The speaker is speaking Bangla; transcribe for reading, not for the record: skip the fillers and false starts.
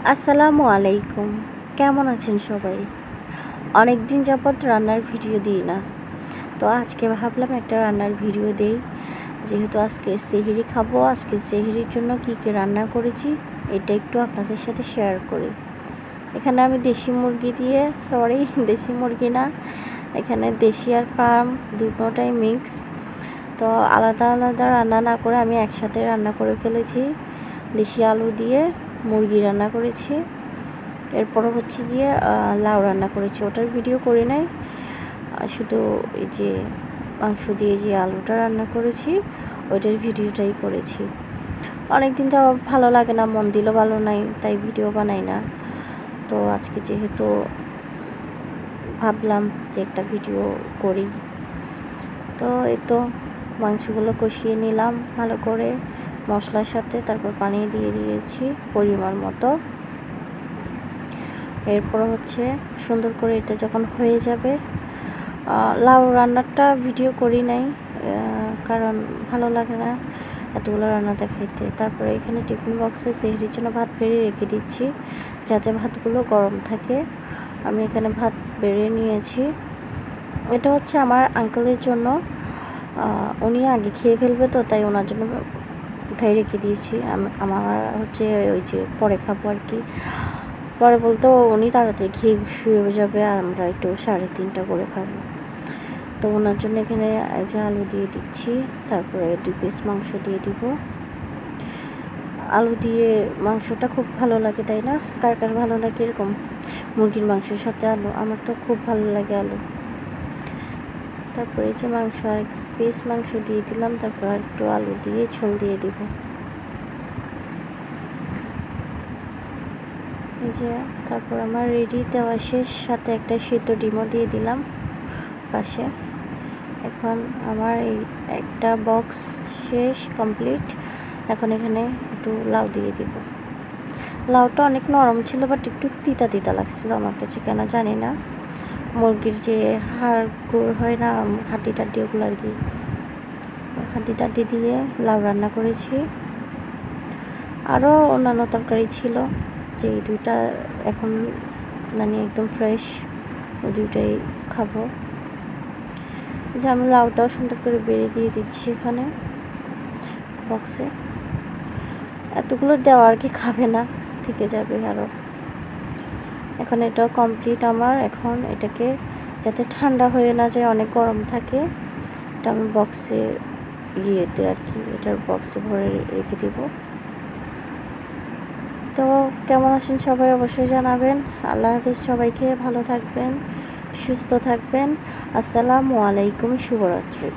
আসসালামু আলাইকুম। কেমন আছেন সবাই? অনেক দিন যাবৎ রান্নার ভিডিও দিই না, তো আজকে ভাবলাম একটা রান্নার ভিডিও দেই। যেহেতু আজকে সেহরি খাবো, আজকে সেহরির জন্য কী কী রান্না করেছি এটা একটু আপনাদের সাথে শেয়ার করি। এখানে আমি দেশি মুরগি দিয়ে দেশি মুরগি না, এখানে দেশি আর ফার্ম দুটোটাই মিক্স। তো আলাদা আলাদা রান্না না করে আমি একসাথে রান্না করে ফেলেছি। দেশি আলু দিয়ে মুরগি রান্না করেছি, এরপর হচ্ছে গিয়ে লাউ রান্না করেছি। ওটার ভিডিও করি নাই, শুধু এই যে মাংস দিয়ে যে আলুটা রান্না করেছি ওইটার ভিডিওটাই করেছি। অনেক দিন তো ভালো লাগে না, মন দিল ভালো নাই, তাই ভিডিও বানাই না। তো আজকে যেহেতু ভাবলাম যে একটা ভিডিও করি, তো এই তো মাংসগুলো কষিয়ে নিলাম ভালো করে মশলার সাথে, তারপর পানি দিয়ে দিয়েছি পরিমাণ মতো। এরপর হচ্ছে সুন্দর করে এটা যখন হয়ে যাবে, লাউ রান্নাটা ভিডিও করি নাই, কারণ ভালো লাগে না এতগুলো রান্না দেখাইতে। তারপরে এখানে টিফিন বক্সে সেহরির জন্য ভাত বেড়ে রেখে দিচ্ছি যাতে ভাতগুলো গরম থাকে। আমি এখানে ভাত বেড়ে নিয়েছি। এটা হচ্ছে আমার আঙ্কেলের জন্য, উনি আগে খেয়ে ফেলবে, তো তাই ওনার জন্য উঠাই রেখে দিয়েছি। আমার হচ্ছে ওই যে পরে খাবো আর কি। পরে বলতে উনি তাড়াতাড়ি খেয়ে শুয়ে যাবে আর আমরা একটু 3:30 করে খাবো। তো ওনার জন্য এখানে যে আলু দিয়ে দিচ্ছি, তারপরে 2 পিস মাংস দিয়ে দিব। আলু দিয়ে মাংসটা খুব ভালো লাগে, তাই না? কার কার ভালো লাগে এরকম মুরগির মাংসের সাথে আলু? আমার তো খুব ভালো লাগে আলু। তারপরে এই যে মাংস আর পিস মাংস দিয়ে দিলাম, তারপর আর একটু আলু দিয়ে ঝোল দিয়ে দিব। এই যে তারপর আমার রেডি দেওয়া শেষ, সাথে একটা সিদ্ধ ডিমও দিয়ে দিলাম পাশে। এখন আমার এই একটা বক্স শেষ কমপ্লিট। এখন এখানে একটু লাউ দিয়ে দিব। লাউটা অনেক নরম ছিল, বাট একটু তিতা তিতা লাগছিল আমার কাছে, কেন জানি না। মুরগির যে হাড় হয় না, হাড্ডি টাড্ডি, ওগুলো আর কি, হাড্ডি টাড্ডি দিয়ে লাউ রান্না করেছি। আরও অন্যান্য তরকারি ছিল, যে এই দুইটা এখন মানে একদম ফ্রেশ, ওই দুইটাই খাবো। যে আমি লাউটাও সুন্দর করে বেড়ে দিয়ে দিচ্ছি এখানে বক্সে। এতগুলো দেওয়া আর কি খাবে না, থেকে যাবে আরও। এখন এটাও কমপ্লিট আমার। এখন এটাকে যাতে ঠান্ডা হয়ে না যায়, অনেক গরম থাকে, এটা আমি বক্সে ইয়েতে আর কি, এটার বক্সে ভরে রেখে দেব। তো কেমন আছেন সবাই অবশ্যই জানাবেন। আল্লাহ হাফেজ সবাইকে, ভালো থাকবেন, সুস্থ থাকবেন। আসসালামু আলাইকুম, শুভরাত্রি।